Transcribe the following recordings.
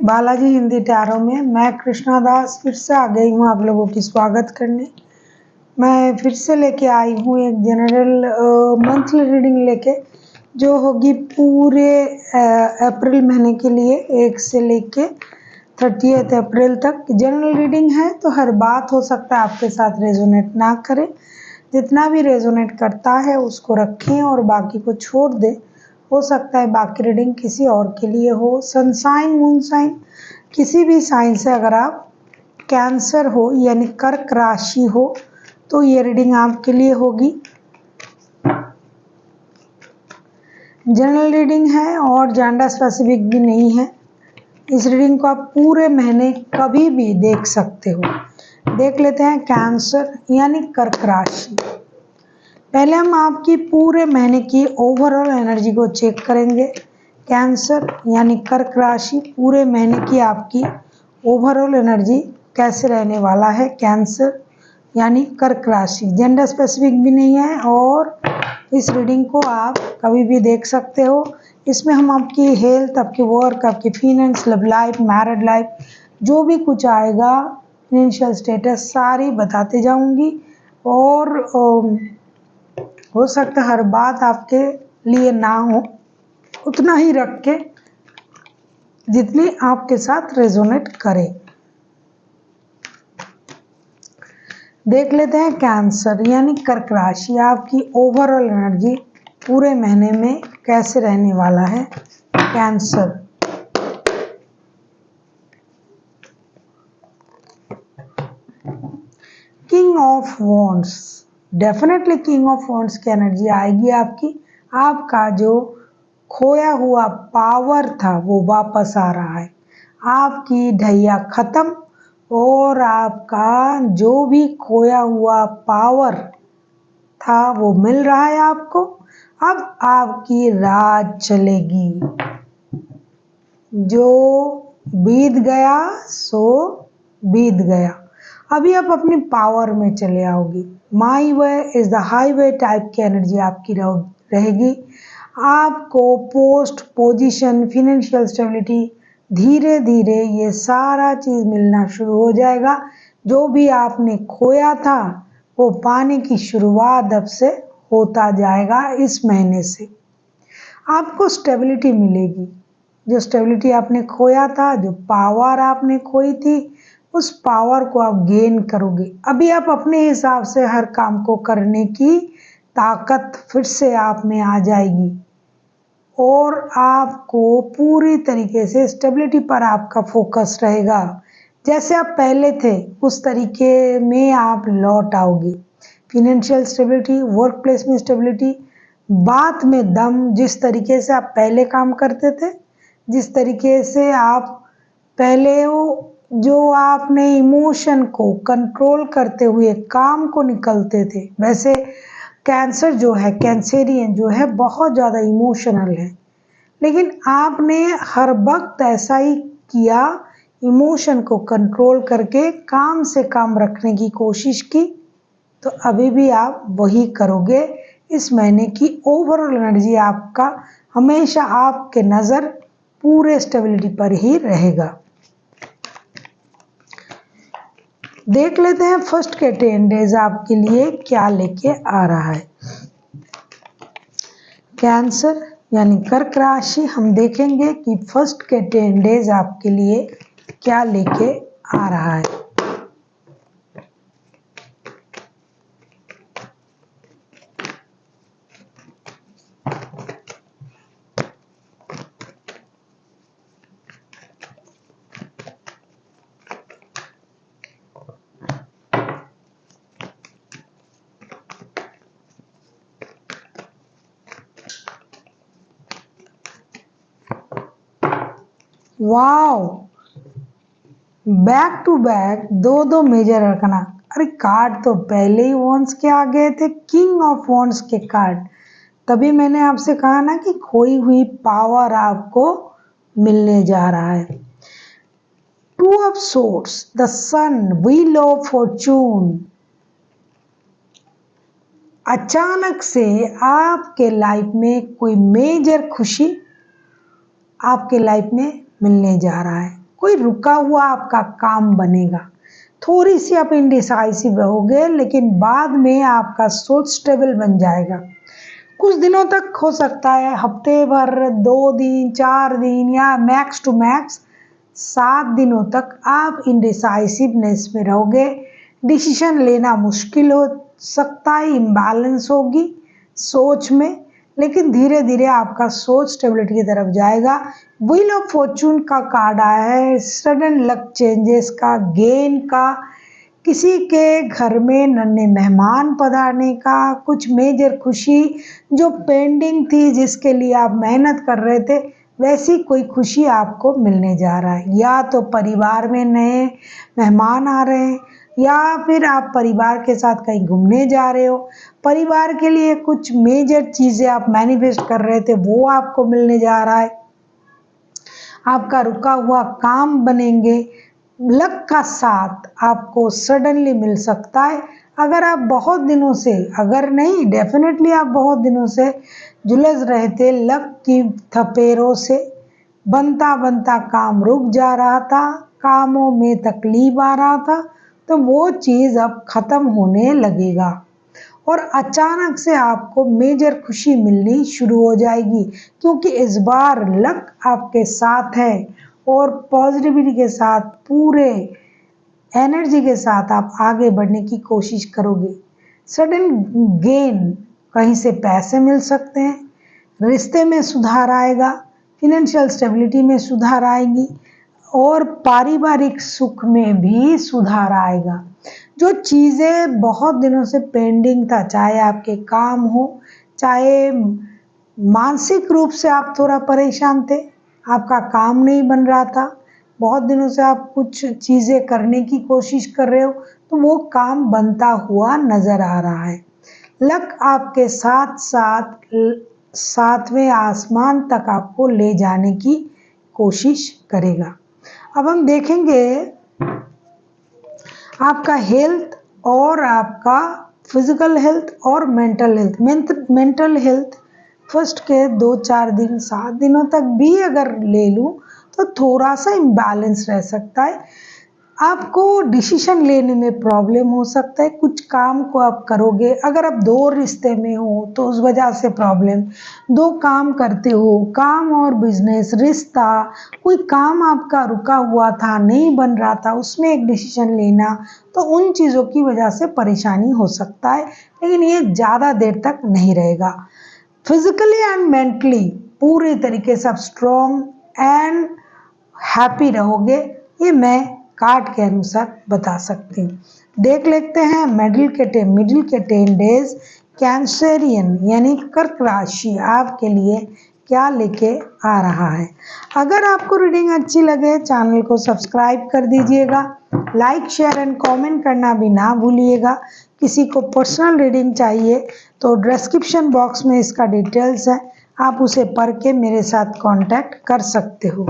Balaji Hindi tarot में मैं कृष्णा दास फिर से आ गई हूँ आप लोगों की स्वागत करने। मैं फिर से लेके आई हूँ एक जनरल मंथली रीडिंग लेके, जो होगी पूरे अप्रैल महीने के लिए 1 से लेके 30 अप्रैल तक। जनरल रीडिंग है तो हर बात हो सकता है आपके साथ रेजोनेट ना करे। जितना भी रेजोनेट करता है उसको रखें और बाकी को छोड़ दें। हो सकता है बाकी रीडिंग किसी और के लिए हो। सनसाइन मून साइन किसी भी साइन से अगर आप कैंसर हो यानी कर्क राशि हो तो ये रीडिंग आपके लिए होगी। जनरल रीडिंग है और जेंडर स्पेसिफिक भी नहीं है। इस रीडिंग को आप पूरे महीने कभी भी देख सकते हो। देख लेते हैं कैंसर यानी कर्क राशि। पहले हम आपकी पूरे महीने की ओवरऑल एनर्जी को चेक करेंगे। कैंसर यानी कर्क राशि पूरे महीने की आपकी ओवरऑल एनर्जी कैसे रहने वाला है। कैंसर यानी कर्क राशि जेंडर स्पेसिफिक भी नहीं है और इस रीडिंग को आप कभी भी देख सकते हो। इसमें हम आपकी हेल्थ, आपकी वर्क, आपकी finance, love life, married life, जो भी कुछ आएगा, फाइनेंशियल स्टेटस सारी बताते जाऊंगी। और हो सकता है हर बात आपके लिए ना हो, उतना ही रख के जितनी आपके साथ रेजोनेट करे। देख लेते हैं कैंसर यानी कर्क राशि आपकी ओवरऑल एनर्जी पूरे महीने में कैसे रहने वाला है। Cancer king of wands, definitely king of wands की एनर्जी आएगी आपकी। आपका जो खोया हुआ पावर था वो वापस आ रहा है। आपकी ढैया खत्म और आपका जो भी खोया हुआ पावर था वो मिल रहा है आपको। अब आपकी राज चलेगी। जो बीत गया सो बीत गया। अभी आप अपनी पावर में चले आओगी। My way is the highway type की एनर्जी आपकी रहेगी। आपको पोस्ट, पोजीशन, फाइनेंशियल स्टेबिलिटी धीरे धीरे ये सारा चीज मिलना शुरू हो जाएगा। जो भी आपने खोया था वो पाने की शुरुआत अब से होता जाएगा। इस महीने से आपको स्टेबिलिटी मिलेगी। जो स्टेबिलिटी आपने खोया था, जो पावर आपने खोई थी, उस पावर को आप गेन करोगे। अभी आप अपने हिसाब से हर काम को करने की ताकत फिर से आप में आ जाएगी और आपको पूरी तरीके से स्टेबिलिटी पर आपका फोकस रहेगा। जैसे आप पहले थे उस तरीके में आप लौट आओगे। फिनेंशियल स्टेबिलिटी, वर्क प्लेस में स्टेबिलिटी, बात में दम, जिस तरीके से आप पहले काम करते थे, जिस तरीके से आप पहले जो आपने इमोशन को कंट्रोल करते हुए काम को निकलते थे, वैसे कैंसर जो है, कैंसेरियन जो है, बहुत ज़्यादा इमोशनल है। लेकिन आपने हर वक्त ऐसा ही किया, इमोशन को कंट्रोल करके काम से काम रखने की कोशिश की, तो अभी भी आप वही करोगे। इस महीने की ओवरऑल एनर्जी आपका हमेशा आपके नज़र पूरे स्टेबिलिटी पर ही रहेगा। देख लेते हैं फर्स्ट के 10 डेज आपके लिए क्या लेके आ रहा है। कैंसर यानी कर्क राशि, हम देखेंगे कि फर्स्ट के 10 डेज आपके लिए क्या लेके आ रहा है। वाओ, बैक टू बैक दो मेजर रखना। अरे कार्ड तो पहले ही वॉन्ड्स के आ गए थे, किंग ऑफ वॉन्ड्स के कार्ड। तभी मैंने आपसे कहा ना कि खोई हुई पावर आपको मिलने जा रहा है। Two of swords, the sun, wheel of fortune. अचानक से आपके लाइफ में कोई मेजर खुशी आपके लाइफ में मिलने जा रहा है। कोई रुका हुआ आपका काम बनेगा। थोड़ी सी आप इंडिसाइसिव रहोगे, लेकिन बाद में आपका सोच स्टेबल बन जाएगा। कुछ दिनों तक हो सकता है, हफ्ते भर, 2 दिन, 4 दिन या मैक्स टू मैक्स 7 दिनों तक आप इंडिसाइसिवनेस में रहोगे। डिसीजन लेना मुश्किल हो सकता है, इम्बैलेंस होगी सोच में, लेकिन धीरे धीरे आपका सोच स्टेबिलिटी की तरफ जाएगा। व्हील ऑफ फॉर्चून का कार्ड आया है, सडन लक चेंजेस का, गेन का, किसी के घर में नन्हे मेहमान पधारने का, कुछ मेजर खुशी जो पेंडिंग थी, जिसके लिए आप मेहनत कर रहे थे, वैसी कोई खुशी आपको मिलने जा रहा है। या तो परिवार में नए मेहमान आ रहे हैं, या फिर आप परिवार के साथ कहीं घूमने जा रहे हो। परिवार के लिए कुछ मेजर चीज़ें आप मैनिफेस्ट कर रहे थे, वो आपको मिलने जा रहा है। आपका रुका हुआ काम बनेंगे। लक का साथ आपको सडनली मिल सकता है। अगर आप बहुत दिनों से, अगर नहीं डेफिनेटली आप बहुत दिनों से झुलस रहे थे लक की थपेरों से, बनता बनता काम रुक जा रहा था, कामों में तकलीफ आ रहा था, तो वो चीज़ अब ख़त्म होने लगेगा और अचानक से आपको मेजर खुशी मिलनी शुरू हो जाएगी, क्योंकि इस बार लक आपके साथ है और पॉजिटिविटी के साथ, पूरे एनर्जी के साथ आप आगे बढ़ने की कोशिश करोगे। सडन गेन, कहीं से पैसे मिल सकते हैं, रिश्ते में सुधार आएगा, फिनेंशियल स्टेबिलिटी में सुधार आएगी और पारिवारिक सुख में भी सुधार आएगा। जो चीज़ें बहुत दिनों से पेंडिंग था, चाहे आपके काम हो, चाहे मानसिक रूप से आप थोड़ा परेशान थे, आपका काम नहीं बन रहा था, बहुत दिनों से आप कुछ चीज़ें करने की कोशिश कर रहे हो, तो वो काम बनता हुआ नज़र आ रहा है। लक आपके साथ साथ 7वें आसमान तक आपको ले जाने की कोशिश करेगा। अब हम देखेंगे आपका हेल्थ और आपका फिजिकल हेल्थ और mental health. Mental health first के 2-4 दिन, 7 दिनों तक भी अगर ले लूँ तो थोड़ा सा इम्बैलेंस रह सकता है। आपको डिसीजन लेने में प्रॉब्लम हो सकता है। कुछ काम को आप करोगे, अगर आप 2 रिश्ते में हो तो उस वजह से प्रॉब्लम, 2 काम करते हो, काम और बिजनेस, रिश्ता, कोई काम आपका रुका हुआ था, नहीं बन रहा था, उसमें एक डिसीजन लेना, तो उन चीज़ों की वजह से परेशानी हो सकता है, लेकिन ये ज़्यादा देर तक नहीं रहेगा। फिजिकली एंड मेंटली पूरे तरीके से आप स्ट्रॉन्ग एंड हैप्पी रहोगे, ये मैं कार्ड के अनुसार बता सकती हूँ। देख लेते हैं मिडिल के 10 डेज कैंसरियन यानी कर्क राशि आपके लिए क्या लेके आ रहा है। अगर आपको रीडिंग अच्छी लगे, चैनल को सब्सक्राइब कर दीजिएगा, लाइक शेयर एंड कमेंट करना भी ना भूलिएगा। किसी को पर्सनल रीडिंग चाहिए तो डिस्क्रिप्शन बॉक्स में इसका डिटेल्स है, आप उसे पढ़ के मेरे साथ कांटेक्ट कर सकते हो।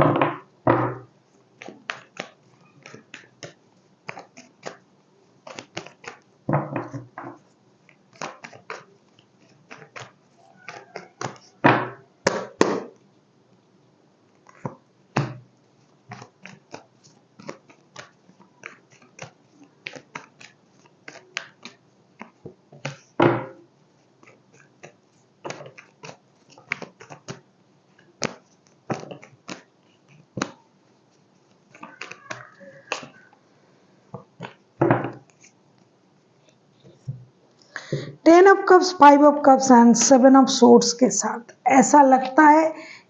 Ten of cups, 5 of cups and 7 of swords के साथ ऐसा लगता है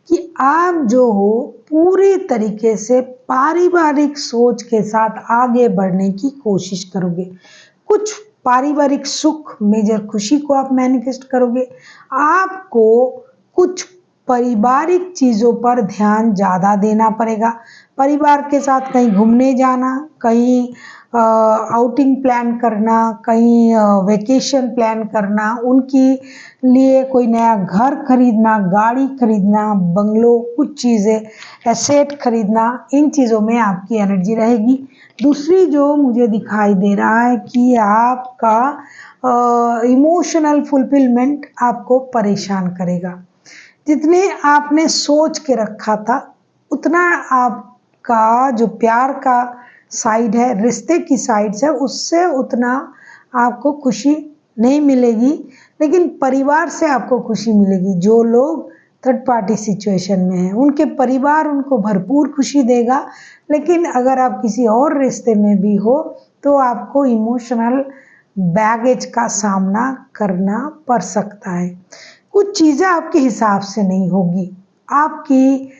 कि आप जो हो पूरी तरीके से पारिवारिक सोच के साथ आगे बढ़ने की कोशिश करोगे। कुछ पारिवारिक सुख, मेजर खुशी को आप मैनिफेस्ट करोगे। आपको कुछ पारिवारिक चीज़ों पर ध्यान ज़्यादा देना पड़ेगा। परिवार के साथ कहीं घूमने जाना, कहीं आउटिंग प्लान करना, कहीं वेकेशन प्लान करना, उनकी लिए कोई नया घर खरीदना, गाड़ी खरीदना, बंगलो, कुछ चीज़ें एसेट खरीदना, इन चीज़ों में आपकी एनर्जी रहेगी। दूसरी जो मुझे दिखाई दे रहा है कि आपका इमोशनल फुलफिलमेंट आपको परेशान करेगा। जितने आपने सोच के रखा था उतना आप आपका जो प्यार का साइड है, रिश्ते की साइड से, उससे उतना आपको खुशी नहीं मिलेगी, लेकिन परिवार से आपको खुशी मिलेगी। जो लोग थर्ड पार्टी सिचुएशन में हैं उनके परिवार उनको भरपूर खुशी देगा, लेकिन अगर आप किसी और रिश्ते में भी हो तो आपको इमोशनल बैगेज का सामना करना पड़ सकता है। कुछ चीज़ें आपके हिसाब से नहीं होगी, आपकी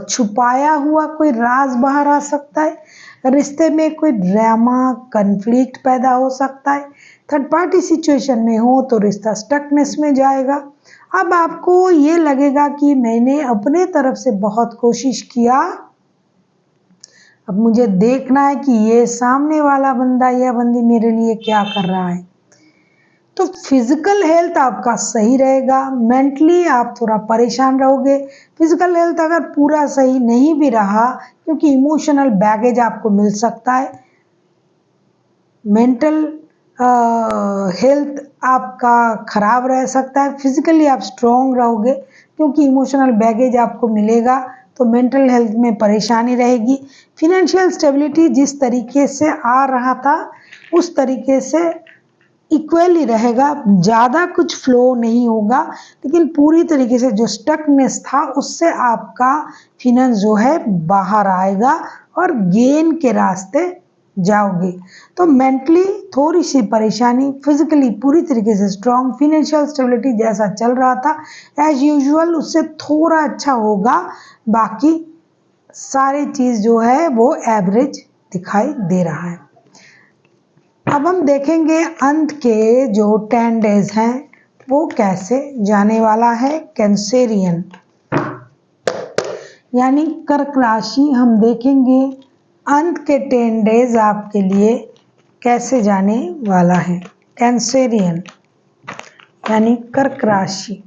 छुपाया हुआ कोई राज बाहर आ सकता है, रिश्ते में कोई ड्रामा कन्फ्लिक्ट पैदा हो सकता है। थर्ड पार्टी सिचुएशन में हो तो रिश्ता स्टकनेस में जाएगा। अब आपको ये लगेगा कि मैंने अपने तरफ से बहुत कोशिश किया, अब मुझे देखना है कि ये सामने वाला बंदा या बंदी मेरे लिए क्या कर रहा है। तो फिजिकल हेल्थ आपका सही रहेगा, मेंटली आप थोड़ा परेशान रहोगे। फिजिकल हेल्थ अगर पूरा सही नहीं भी रहा, क्योंकि इमोशनल बैगेज आपको मिल सकता है, मेंटल हेल्थ आपका खराब रह सकता है, फिजिकली आप स्ट्रॉन्ग रहोगे, क्योंकि इमोशनल बैगेज आपको मिलेगा तो मेंटल हेल्थ में परेशानी रहेगी। फिनेंशियल स्टेबिलिटी जिस तरीके से आ रहा था उस तरीके से इक्वली रहेगा, ज़्यादा कुछ फ्लो नहीं होगा, लेकिन पूरी तरीके से जो स्टकनेस था उससे आपका फिनेंस जो है बाहर आएगा और गेन के रास्ते जाओगे। तो मेंटली थोड़ी सी परेशानी, फिजिकली पूरी तरीके से स्ट्रॉन्ग, फिनेंशियल स्टेबिलिटी जैसा चल रहा था एज यूजुअल उससे थोड़ा अच्छा होगा, बाकी सारी चीज़ जो है वो एवरेज दिखाई दे रहा है। अब हम देखेंगे अंत के जो 10 डेज हैं वो कैसे जाने वाला है। कैंसेरियन यानी कर्क राशि, हम देखेंगे अंत के 10 डेज आपके लिए कैसे जाने वाला है। कैंसेरियन यानी कर्क राशि,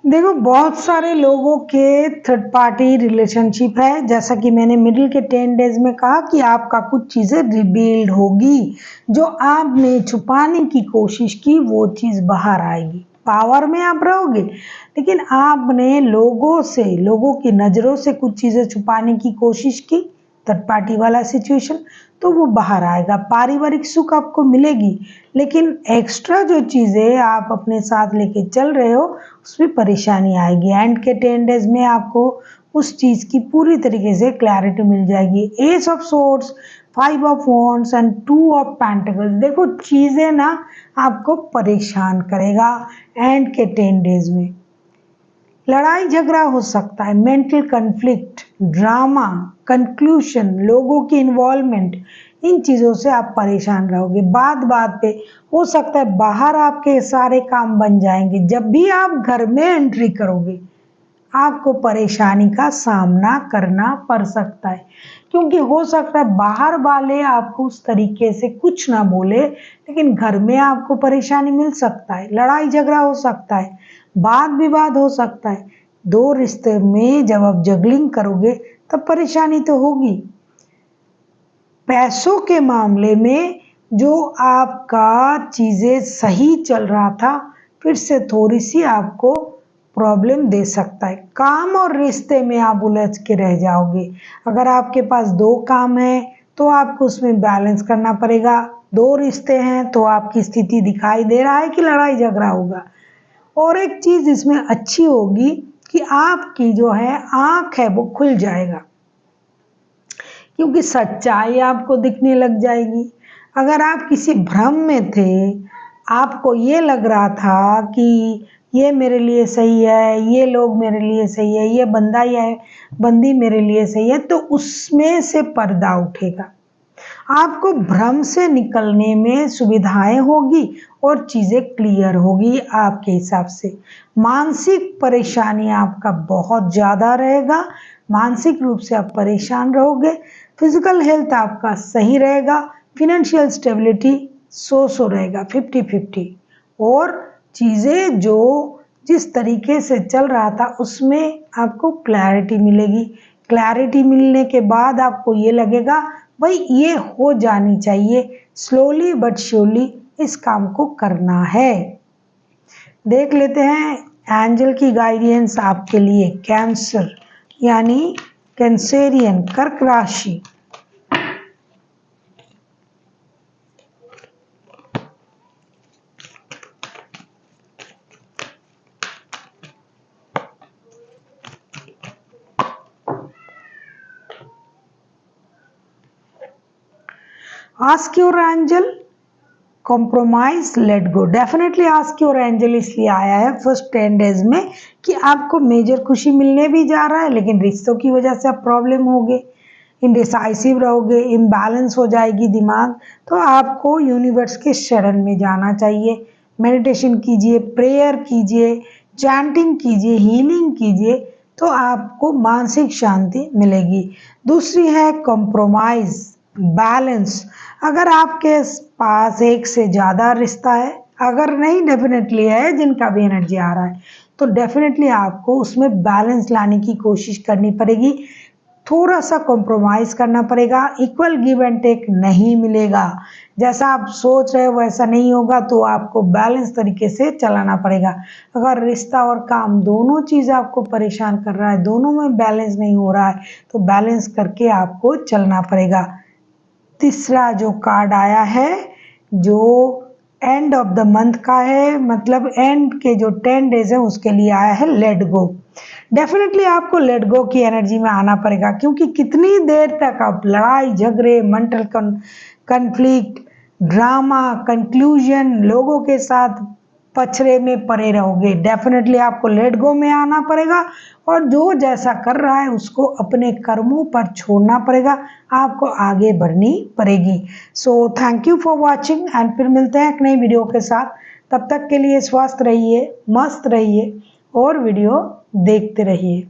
देखो बहुत सारे लोगों के थर्ड पार्टी रिलेशनशिप है, जैसा कि मैंने मिडिल के 10 डेज में कहा कि आपका कुछ चीज़ें रिवील्ड होगी, जो आपने छुपाने की कोशिश की वो चीज़ बाहर आएगी। पावर में आप रहोगे, लेकिन आपने लोगों की नज़रों से कुछ चीज़ें छुपाने की कोशिश की, थर्ड पार्टी वाला सिचुएशन, तो वो बाहर आएगा। पारिवारिक सुख आपको मिलेगी, लेकिन एक्स्ट्रा जो चीज़ें आप अपने साथ लेके चल रहे हो उसमें परेशानी आएगी। एंड के 10 डेज में आपको उस चीज़ की पूरी तरीके से क्लैरिटी मिल जाएगी। S of swords, 5 of wands and 2 of pentacles, देखो चीज़ें ना आपको परेशान करेगा एंड के 10 डेज में। लड़ाई झगड़ा हो सकता है, मेंटल कन्फ्लिक्ट, ड्रामा, कंक्लूशन, लोगों की इन्वॉल्वमेंट, इन चीज़ों से आप परेशान रहोगे। बात बात पे हो सकता है बाहर आपके सारे काम बन जाएंगे, जब भी आप घर में एंट्री करोगे आपको परेशानी का सामना करना पड़ सकता है, क्योंकि हो सकता है बाहर वाले आपको उस तरीके से कुछ ना बोले, लेकिन घर में आपको परेशानी मिल सकता है, लड़ाई झगड़ा हो सकता है, वाद विवाद हो सकता है। दो रिश्ते में जब आप जगलिंग करोगे तब परेशानी तो होगी। पैसों के मामले में जो आपका चीज़ें सही चल रहा था, फिर से थोड़ी सी आपको प्रॉब्लम दे सकता है। काम और रिश्ते में आप उलझ के रह जाओगे। अगर आपके पास 2 काम हैं तो आपको उसमें बैलेंस करना पड़ेगा। 2 रिश्ते हैं तो आपकी स्थिति दिखाई दे रहा है कि लड़ाई झगड़ा होगा। और एक चीज़ इसमें अच्छी होगी कि आपकी जो है आँख है वो खुल जाएगा, क्योंकि सच्चाई आपको दिखने लग जाएगी। अगर आप किसी भ्रम में थे, आपको ये लग रहा था कि ये मेरे लिए सही है, ये लोग मेरे लिए सही है, ये बंदा या बंदी मेरे लिए सही है, तो उसमें से पर्दा उठेगा। आपको भ्रम से निकलने में सुविधाएं होगी और चीज़ें क्लियर होगी आपके हिसाब से। मानसिक परेशानी आपका बहुत ज़्यादा रहेगा, मानसिक रूप से आप परेशान रहोगे। फिजिकल हेल्थ आपका सही रहेगा, फिनेंशियल स्टेबिलिटी सो रहेगा 50-50। और चीज़ें जो जिस तरीके से चल रहा था उसमें आपको क्लैरिटी मिलेगी। क्लैरिटी मिलने के बाद आपको ये लगेगा भाई ये हो जानी चाहिए, स्लोली बट श्योरली इस काम को करना है। देख लेते हैं एंजल की गाइडेंस आपके लिए कैंसर यानी कैंसेरियन कर्क राशि। Ask your angel compromise let go. Definitely ask your angel इसलिए आया है फर्स्ट 10 डेज में कि आपको मेजर खुशी मिलने भी जा रहा है, लेकिन रिश्तों की वजह से आप प्रॉब्लम होगे, इंडिसाइसिव रहोगे, इम्बैलेंस हो जाएगी दिमाग। तो आपको यूनिवर्स के शरण में जाना चाहिए। मेडिटेशन कीजिए, प्रेयर कीजिए, चैंटिंग कीजिए, हीलिंग कीजिए, तो आपको मानसिक शांति मिलेगी। दूसरी है कॉम्प्रोमाइज बैलेंस। अगर आपके पास एक से ज़्यादा रिश्ता है, अगर नहीं डेफिनेटली है जिनका भी एनर्जी आ रहा है, तो डेफिनेटली आपको उसमें बैलेंस लाने की कोशिश करनी पड़ेगी। थोड़ा सा कॉम्प्रोमाइज़ करना पड़ेगा, इक्वल गिव एंड टेक नहीं मिलेगा। जैसा आप सोच रहे हो वैसा नहीं होगा, तो आपको बैलेंस तरीके से चलाना पड़ेगा। अगर रिश्ता और काम दोनों चीज़ आपको परेशान कर रहा है, दोनों में बैलेंस नहीं हो रहा है, तो बैलेंस करके आपको चलना पड़ेगा। तीसरा जो कार्ड आया है जो एंड ऑफ द मंथ का है, मतलब एंड के जो 10 डेज है उसके लिए आया है लेट गो। डेफिनेटली आपको लेट गो की एनर्जी में आना पड़ेगा, क्योंकि कितनी देर तक आप लड़ाई झगड़े, मेंटल कन्फ्लिक्ट, ड्रामा, कंक्लूजन, लोगों के साथ पछड़े में पड़े रहोगे। डेफिनेटली आपको लेट गो में आना पड़ेगा और जो जैसा कर रहा है उसको अपने कर्मों पर छोड़ना पड़ेगा, आपको आगे बढ़नी पड़ेगी। So thank you for watching and फिर मिलते हैं एक नई वीडियो के साथ। तब तक के लिए स्वस्थ रहिए, मस्त रहिए और वीडियो देखते रहिए।